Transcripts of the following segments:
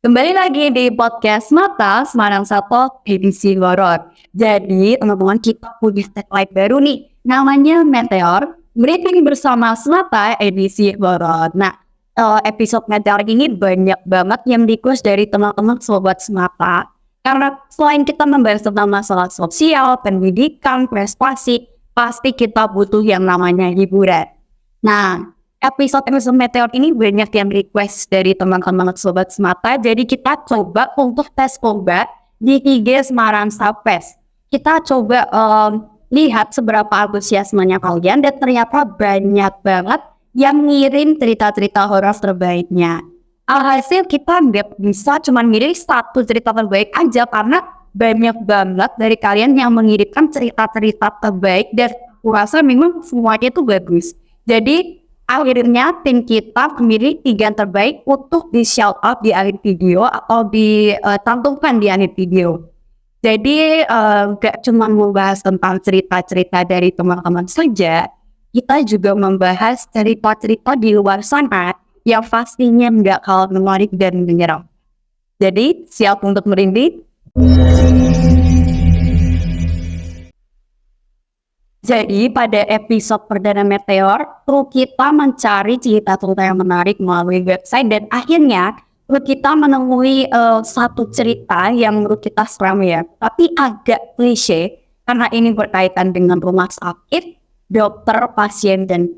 Kembali lagi di podcast Mata Semarang Sato edisi horor. Jadi teman-teman kita punya tagline baru nih, namanya Meteor Briefing bersama Semata edisi horor. Nah, episode Meteor ini banyak banget yang request dari teman-teman sobat Semata. Karena selain kita membahas tentang masalah sosial, pendidikan, prestasi, pasti kita butuh yang namanya hiburan. Nah, episode Meteor ini banyak yang request dari teman-teman sobat Semata. Jadi kita coba untuk tes obat di IG Semarang Sapes. Kita coba lihat seberapa antusiasmenya kalian, dan ternyata banyak banget yang ngirim cerita-cerita horor terbaiknya. Alhasil kita nggak bisa cuma ngirim satu cerita terbaik aja, karena banyak banget dari kalian yang mengirimkan cerita-cerita terbaik, dan aku rasa memang semuanya itu bagus. Jadi akhirnya tim kita memilih 3 yang terbaik untuk di shout out di akhir video atau dicantumkan di akhir video. Jadi gak cuma membahas tentang cerita-cerita dari teman-teman saja, kita juga membahas cerita-cerita di luar sana yang pastinya gak kalah menarik dan menyeram. Jadi siap untuk merinding? Jadi pada episode perdana Meteor, kru kita mencari cerita-cerita yang menarik melalui website, dan akhirnya kru kita menemui satu cerita yang menurut kita seram ya, tapi agak klise karena ini berkaitan dengan rumah sakit, dokter, pasien, dan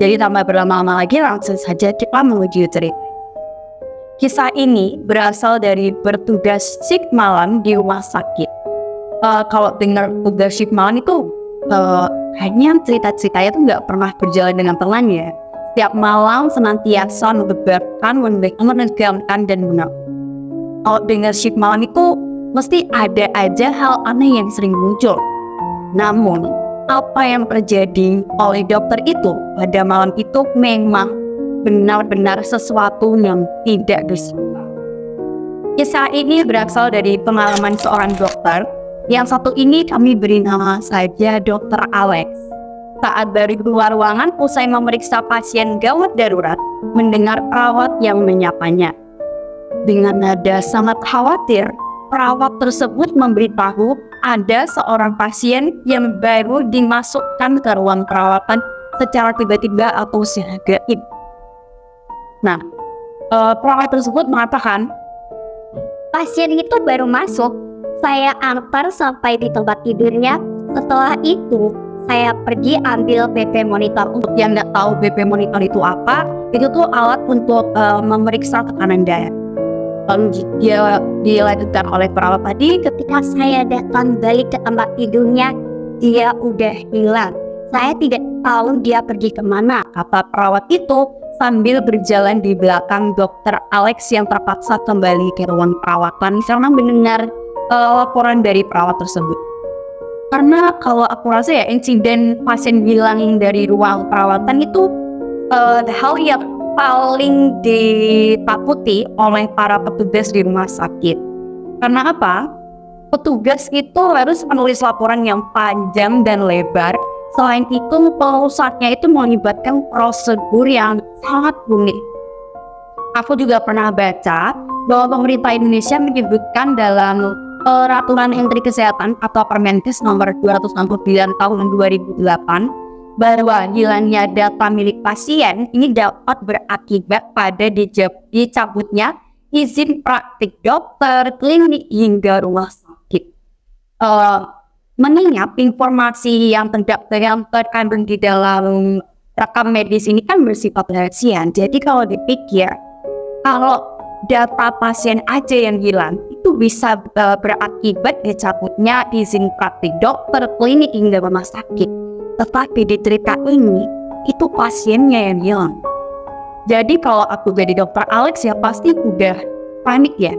jadi tanpa berlama-lama lagi langsung saja kita menuju cerita. Kisah ini berasal dari bertugas shift malam di rumah sakit. Kalau dengar tugas shift malam itu kayaknya cerita-ceritanya tuh nggak pernah berjalan dengan tenang ya. Setiap malam senantiasa mendebarkan, menegangkan, dan menang. Kalau dengar shift malam itu mesti ada aja hal aneh yang sering muncul. Namun apa yang terjadi oleh dokter itu pada malam itu memang benar-benar sesuatu yang tidak disangka. Kisah ini berasal dari pengalaman seorang dokter. Yang satu ini kami beri nama saja Dr. Alex. Saat baru keluar ruangan usai memeriksa pasien gawat darurat, mendengar perawat yang menyapanya. Dengan nada sangat khawatir, perawat tersebut memberitahu ada seorang pasien yang baru dimasukkan ke ruang perawatan secara tiba-tiba atau secara gaib. Nah, perawat tersebut mengatakan, pasien itu baru masuk. Saya antar sampai di tempat tidurnya. Setelah itu, saya pergi ambil BP monitor. Untuk yang nggak tahu BP monitor itu apa, itu tuh alat untuk memeriksa tekanan darah. Lalu dia dilanjutkan oleh perawat tadi, Ketika saya datang balik ke tempat tidurnya, dia udah hilang. Saya tidak tahu dia pergi kemana, kata perawat itu sambil berjalan di belakang Dr. Alex yang terpaksa kembali ke ruang perawatan karena mendengar laporan dari perawat tersebut. Karena kalau aku rasa ya, insiden pasien hilang dari ruang perawatan itu hal yang paling ditakuti oleh para petugas di rumah sakit. Karena apa? Petugas itu harus menulis laporan yang panjang dan lebar. Selain itu, perusahaannya itu melibatkan prosedur yang sangat rumit. Aku juga pernah baca bahwa pemerintah Indonesia menyebutkan dalam Peraturan Menteri Kesehatan atau Permenkes nomor 269 tahun 2008 bahwa hilangnya data milik pasien ini dapat berakibat pada dicabutnya izin praktik dokter, klinik, hingga rumah sakit. Mengingat informasi yang terkandung di dalam rekam medis ini kan bersifat rahasia. Jadi kalau dipikir, kalau data pasien aja yang hilang, itu bisa berakibat dicabutnya izin praktik dokter, klinik, hingga rumah sakit. Tetapi di cerita ini, itu pasiennya yang hilang. Jadi kalau aku jadi Dr. Alex ya pasti udah panik ya.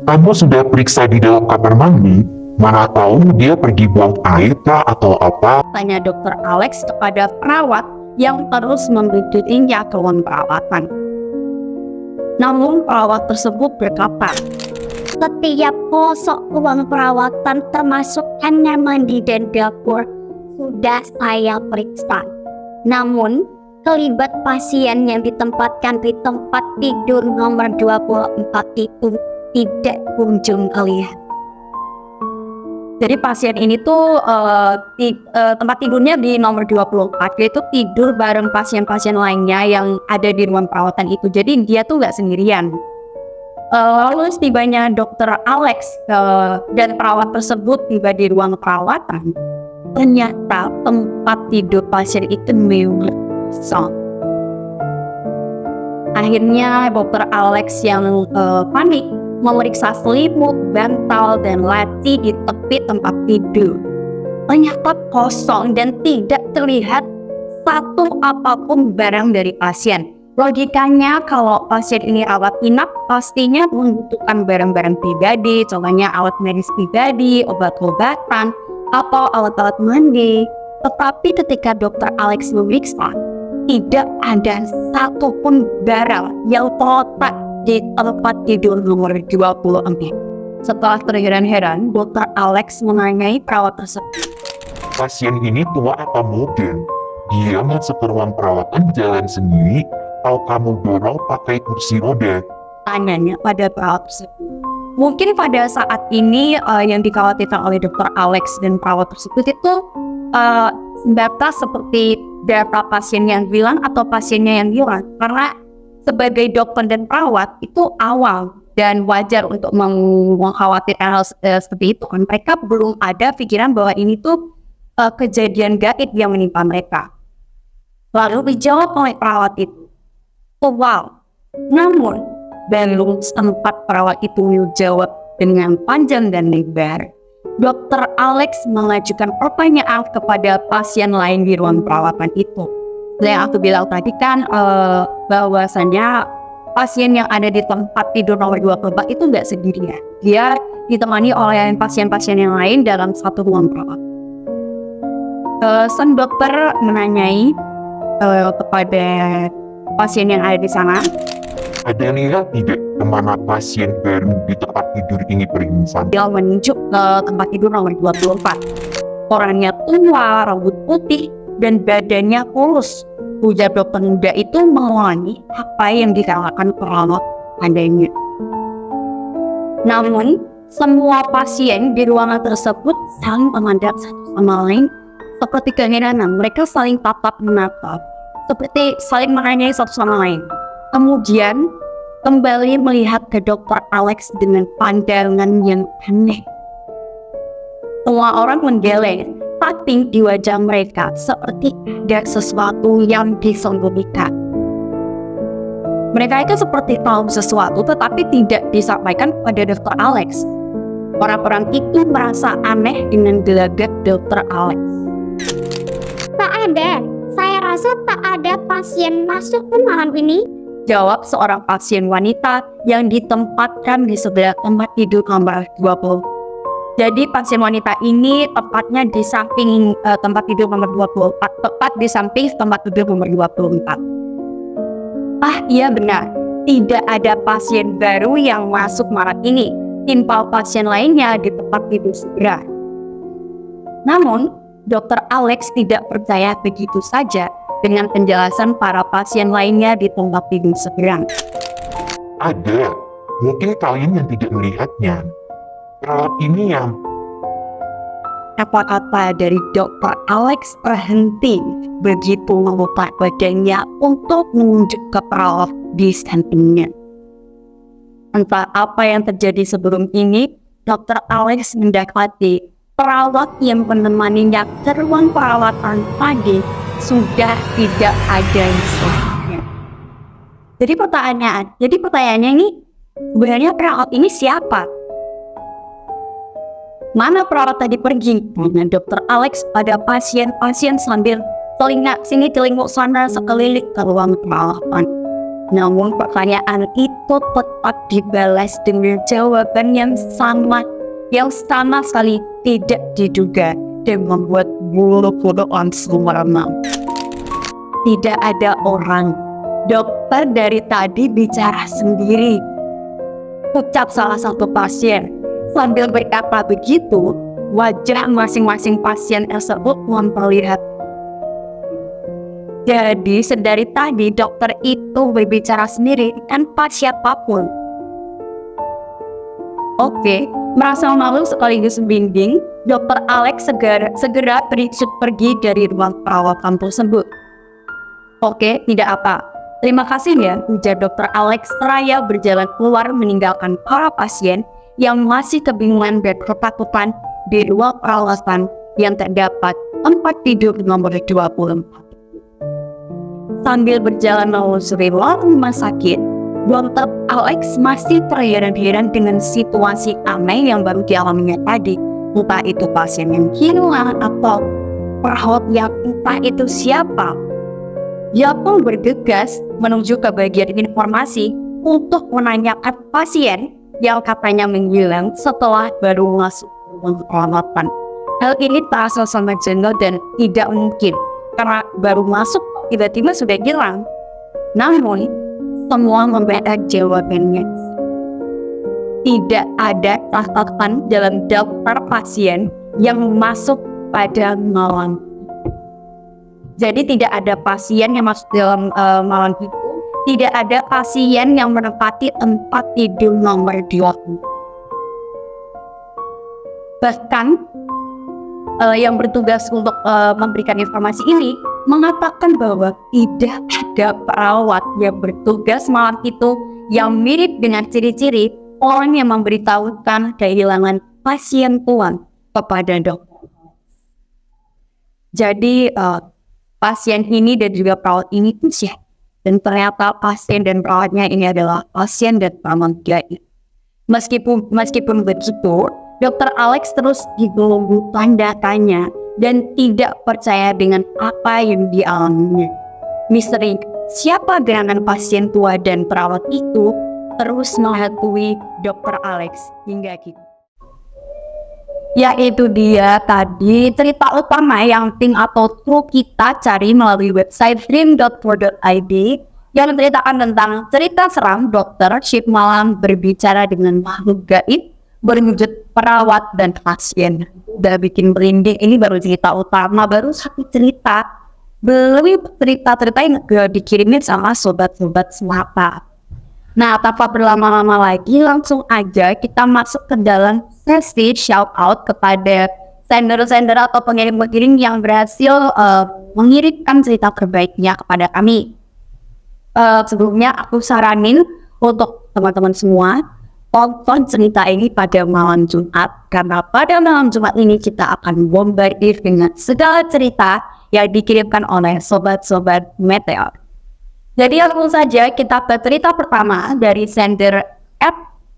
Kamu sudah periksa di dalam kamar mandi? Mana tahu dia pergi buang air kah atau apa? Tanya Dr. Alex kepada perawat yang terus membuntutinnya ke ruang perawatan. Namun perawat tersebut berkata, setiap pelosok ruang perawatan termasuk kamar mandi dan dapur sudah saya periksa. Namun terlibat pasien yang ditempatkan di tempat tidur nomor 24 itu tidak kunjung terlihat. Jadi pasien ini tuh tempat tidurnya di nomor 24, dia itu tidur bareng pasien-pasien lainnya yang ada di ruang perawatan itu. Jadi dia tuh nggak sendirian. Lalu setibanya Dokter Alex dan perawat tersebut tiba di ruang perawatan, ternyata tempat tidur pasien itu milik kosong. Akhirnya Dokter Alex yang panik memeriksa selimut, bantal, dan laci di tepi tempat tidur. Ternyata kosong dan tidak terlihat satu apapun barang dari pasien. Logikanya kalau pasien ini rawat inap, pastinya membutuhkan barang-barang pribadi, contohnya alat medis pribadi, obat-obatan, atau alat-alat mandi. Tetapi ketika Dokter Alex memeriksa, tidak ada satupun barang yang terletak di tempat tidur nomor 24. Setelah terheran-heran, Dokter Alex menanyai perawat tersebut. Pasien ini tua apa muda? Dia masuk ke ruang perawatan jalan sendiri, atau kamu dorong pakai kursi roda? Tanyanya pada perawat tersebut. Mungkin pada saat ini yang dikhawatirkan oleh Dokter Alex dan perawat tersebut itu data seperti data pasien yang hilang atau pasiennya yang hilang. Karena sebagai dokter dan perawat itu awal dan wajar untuk mengkhawatirkan hal seperti itu kan. Mereka belum ada pikiran bahwa ini tuh kejadian gaib yang menimpa mereka. Lalu dijawab oleh perawat itu, oh wow. Namun belum sempat perawat itu menjawab dengan panjang dan lebar, Dokter Alex mengajukan pertanyaan kepada pasien lain di ruang perawatan itu. Yang aku bilang tadi kan bahwasannya pasien yang ada di tempat tidur nomor 24 itu nggak sendirian. Dia ditemani oleh pasien-pasien yang lain dalam satu ruang perawatan. Sang dokter menanyai kepada pasien yang ada di sana, Ada lihat tidak kemana pasien baru di tempat tidur ini pingsan? dia menunjuk ke tempat tidur nomor 24. Orangnya tua, rambut putih, dan badannya kurus. Ujar dokter muda itu mengulangi apa yang dikatakan perawat padanya. Namun, semua pasien di ruangan tersebut saling memandang satu sama lain seperti keheranan. Mereka saling tatap menatap, seperti saling menanyai satu sama lain. Kemudian, kembali melihat ke Dokter Alex dengan pandangan yang aneh. Semua orang menggeleng, tapi di wajah mereka seperti ada sesuatu yang disembunyikan. Mereka itu seperti tahu sesuatu tetapi tidak disampaikan kepada Dokter Alex. Orang-orang itu merasa aneh dengan gelagat Dokter Alex. Tak ada. Saya rasa tak ada pasien masuk ke malam ini. Jawab seorang pasien wanita yang ditempatkan di sebelah tempat tidur nomor 20. Jadi pasien wanita ini tepatnya di samping tempat tidur nomor 24, tepat di samping tempat tidur nomor 24. Ah iya benar, tidak ada pasien baru yang masuk malam ini. Timpal pasien lainnya di tempat tidur sebelah. Namun, Dokter Alex tidak percaya begitu saja dengan penjelasan para pasien lainnya di tempat tidur seberang. Ada, mungkin kalian yang tidak melihatnya. Perawat ini yang... Kata-kata dari Dokter Alex berhenti begitu memutar badannya untuk menunjuk ke perawat di sampingnya. Entah apa yang terjadi sebelum ini, Dokter Alex mendapati perawat yang menemaninya ke ruang perawatan tadi sudah tidak ada di sana. Jadi pertanyaannya ini, sebenarnya perawat ini siapa? Mana perawat tadi pergi? Tanya Dokter Alex pada pasien-pasien sambil telinguk sana sekeliling ke ruang perawatan. Namun pertanyaan itu tetap dibalas dengan jawaban yang sama sekali tidak diduga dan membuat bulu-bulu langsung meremang. Tidak ada orang. Dokter dari tadi bicara sendiri, ucap salah satu pasien. Sambil berkata begitu, wajah masing-masing pasien tersebut memperlihatkan. Jadi sedari tadi dokter itu berbicara sendiri tanpa siapapun. Oke, merasa malu sekaligus bimbing, Dokter Alex segera pergi dari ruang perawatan tersebut. Oke, tidak apa. Terima kasih ya, ujar Dokter Alex seraya berjalan keluar meninggalkan para pasien yang masih kebingungan dan ketakutan di ruang perawatan yang terdapat tempat tidur nomor 24. Sambil berjalan menelusuri ruang rumah sakit, Dr. Alex masih terheran-heran dengan situasi aneh yang baru dialaminya tadi. Entah itu pasien yang hilang atau perawat yang entah itu siapa. Dia pun bergegas menuju ke bagian informasi untuk menanyakan pasien yang katanya menghilang setelah baru masuk ruang perawatan. Hal ini terasa sangat janggal dan tidak mungkin karena baru masuk tiba-tiba sudah hilang. Namun, semua membeda jawabannya. Tidak ada catatan dalam daftar pasien yang masuk pada malam. Jadi tidak ada pasien yang masuk dalam malam itu. Tidak ada pasien yang menempati tempat tidur nomor 20. Bahkan yang bertugas untuk memberikan informasi ini mengatakan bahwa tidak ada perawat yang bertugas malam itu yang mirip dengan ciri-ciri orang yang memberitahukan kehilangan pasien tuan kepada dokter. Jadi pasien ini dan juga perawat ini pun sih, dan ternyata pasien dan perawatnya ini adalah pasien dan perawat gaib. Meskipun begitu, Dr. Alex terus digelembung tanda tanya dan tidak percaya dengan apa yang dialaminya. Misteri siapa gerangan pasien tua dan perawat itu terus menghantui Dr. Alex hingga kini. Yaitu dia tadi cerita utama yang tim atau kru kita cari melalui website dream.co.id yang menceritakan tentang cerita seram dokter shift malam berbicara dengan makhluk gaib berwujud perawat dan pasien. Udah bikin merinding. Ini baru cerita utama, baru satu cerita. Belum cerita-cerita yang dikirimin sama sobat-sobat semata. Nah, tanpa berlama-lama lagi, langsung aja kita masuk ke dalam sesi shout out kepada sender-sender atau pengirim-pengirim yang berhasil mengirimkan cerita terbaiknya kepada kami. Sebelumnya aku saranin untuk teman-teman semua tonton cerita ini pada malam Jumat, karena pada malam Jumat ini kita akan bombardir dengan segala cerita yang dikirimkan oleh sobat-sobat Meteor. Jadi langsung saja kita ke cerita pertama dari sender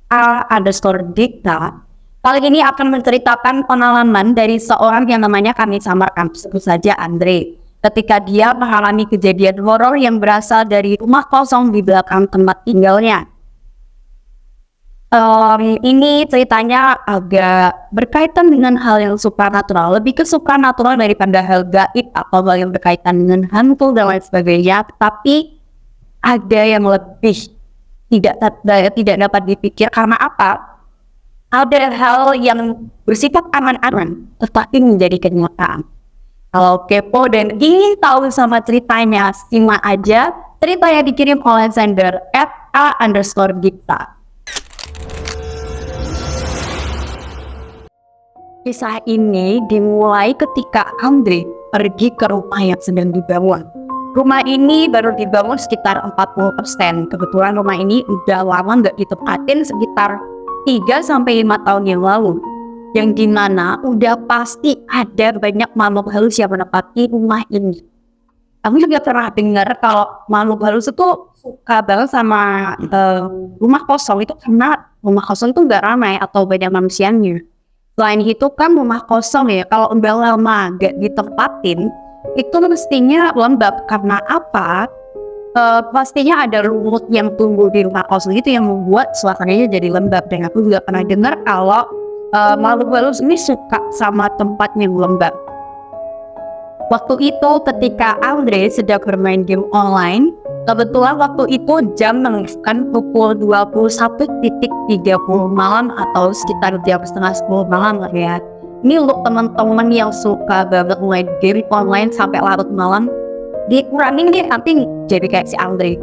@a_dikta. Kali ini akan menceritakan pengalaman dari seorang yang namanya kami samarkan, sebut saja Andre, ketika dia mengalami kejadian horor yang berasal dari rumah kosong di belakang tempat tinggalnya. Ini ceritanya agak berkaitan dengan hal yang supranatural, lebih ke supranatural daripada hal gaib atau hal yang berkaitan dengan hantu dan lain sebagainya. Tapi ada yang lebih tidak dapat dipikir karena apa? Ada hal yang bersifat aman-aman tetapi menjadi kenyataan. Kalau kepo dan ingin tahu sama ceritanya, simak aja cerita yang dikirim oleh sender @a_dikta. Kisah ini dimulai ketika Andre pergi ke rumah yang sedang dibangun. Rumah ini baru dibangun sekitar 40%. Kebetulan rumah ini udah lama nggak ditempatin, sekitar 3-5 tahun yang lalu. Yang dimana udah pasti ada banyak makhluk halus yang menempati rumah ini. Aku juga pernah dengar kalau makhluk halus itu suka banget sama rumah kosong itu karena rumah kosong itu nggak ramai atau banyak manusianya. Selain itu kan rumah kosong ya, kalau udah lama gak ditempatin, itu mestinya lembab. Karena apa? Pastinya ada lumut yang tumbuh di rumah kosong itu yang membuat suasananya jadi lembab. Dan aku juga pernah dengar kalau makhluk halus ini suka sama tempat yang lembab. Waktu itu ketika Andre sedang bermain game online, kebetulan waktu itu jam menunjukkan pukul 21.30 malam atau sekitar jam setengah 10 malam lah ya. Ini untuk teman-teman yang suka banget main game online sampai larut malam, dikurangin deh nanti jadi kayak si Andre.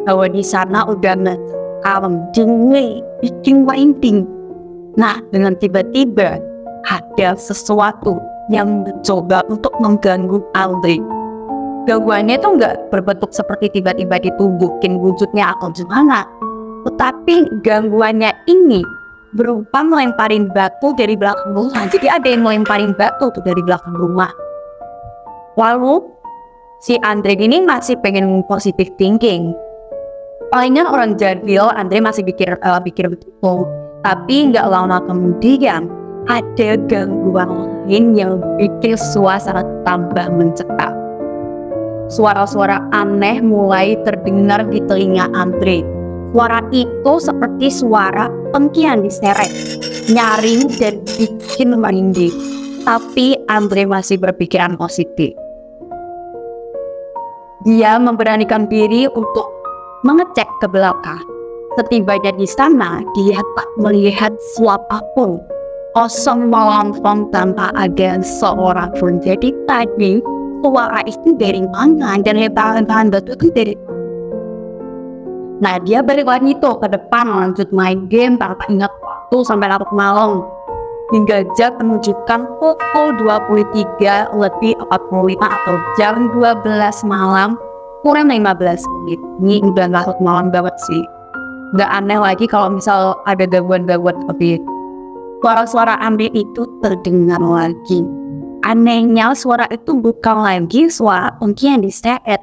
Bahwa di sana udah kalem, dingin, bikin winding. Nah, dengan tiba-tiba ada sesuatu yang mencoba untuk mengganggu Andre. Gangguannya itu nggak berbentuk seperti tiba-tiba ditumbuhin wujudnya atau gimana, tetapi gangguannya ini berupa melemparin batu dari belakang rumah. Jadi ada yang melemparin batu tuh dari belakang rumah. Lalu si Andre ini masih pengen positive thinking. Palingan orang jadil, Andre masih pikir begitu. Tapi nggak lama kemudian ada gangguan lain yang bikin suasana tambah mencekam. Suara-suara aneh mulai terdengar di telinga Andre. Suara itu seperti suara pengkian diseret, nyaring dan bikin merinding. Tapi Andre masih berpikiran positif. Dia memberanikan diri untuk mengecek ke belakang. Setibanya di sana, dia tak melihat siapapun. Kosong melompong tanpa ada seorang pun. Jadi tadi suara itu dari mana dan lemparan batu itu dari. Nah, dia balik lagi tuh ke depan lanjut main game tanpa ingat waktu sampai larut malam. Hingga jam menunjukkan pukul 23:45 atau jam 12 malam kurang 15 menit. Ini udah larut malam banget sih. Gak aneh lagi kalau misal ada gangguan-gangguan seperti itu. Suara-suara Andre itu terdengar lagi. Anehnya suara itu bukan lagi suara pengkian diseret.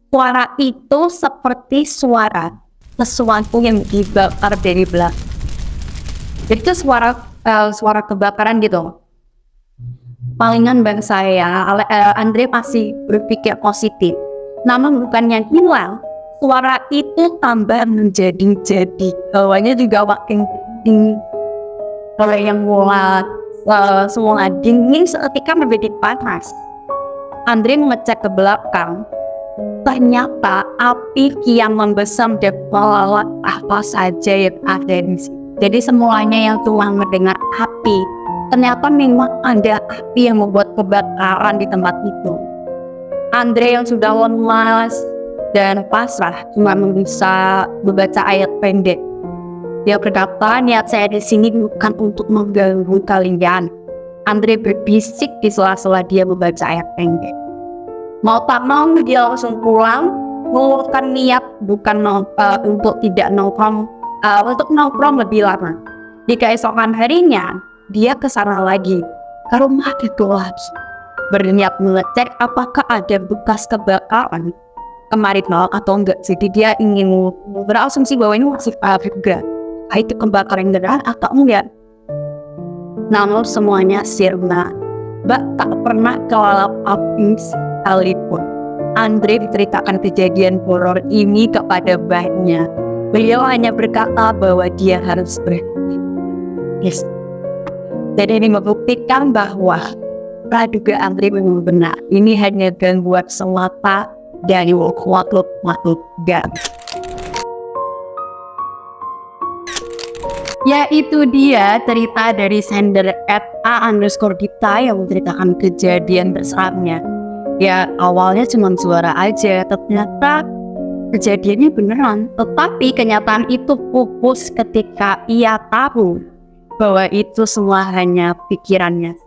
Suara itu seperti suara sesuatu yang dibakar dari belakang. Jadi itu suara kebakaran gitu. Palingan bang saya, Andre masih berpikir positif. Namun bukannya hilang, suara itu tambah menjadi-jadi. Bawahnya juga makin dingin. Kalau yang semua dingin seketika menjadi panas. Andre mengecek ke belakang. Ternyata api kian membesar dan melalap apa saja yang ada di sini. Jadi semuanya yang cuma mendengar api, ternyata memang ada api yang membuat kebakaran di tempat itu. Andre yang sudah lemas dan pasrah cuma bisa membaca ayat pendek. Dia berkata, niat saya di sini bukan untuk mengganggu kalian. Andre berbisik di sela-sela dia membaca ayat pendek. Mau tak mau dia langsung pulang, mengurutkan niat bukan untuk tidak nongkrong, untuk nongkrong lebih lama. Di keesokan harinya, dia ke sana lagi, ke rumah itu lagi. Berniat mengecek apakah ada bekas kebakaran kemarin malam atau enggak. Jadi dia ingin berasumsi bahwa ini masih juga. Itu kebakaran beneran atau enggak. Namun semuanya sirna. Bak tak pernah kelelap api sekalipun. Andre diceritakan kejadian horor ini kepada mbahnya. Beliau hanya berkata bahwa dia harus berhenti. Yes. Jadi ini membuktikan bahwa praduga Andre memang benar. Ini hanya gangguan semata dari makhluk gaib. Ya, itu dia cerita dari sender @a_dita yang menceritakan kejadian bersamanya. Ya, awalnya cuma suara aja, ternyata kejadiannya beneran. Tetapi kenyataan itu pupus ketika ia tahu bahwa itu semua hanya pikirannya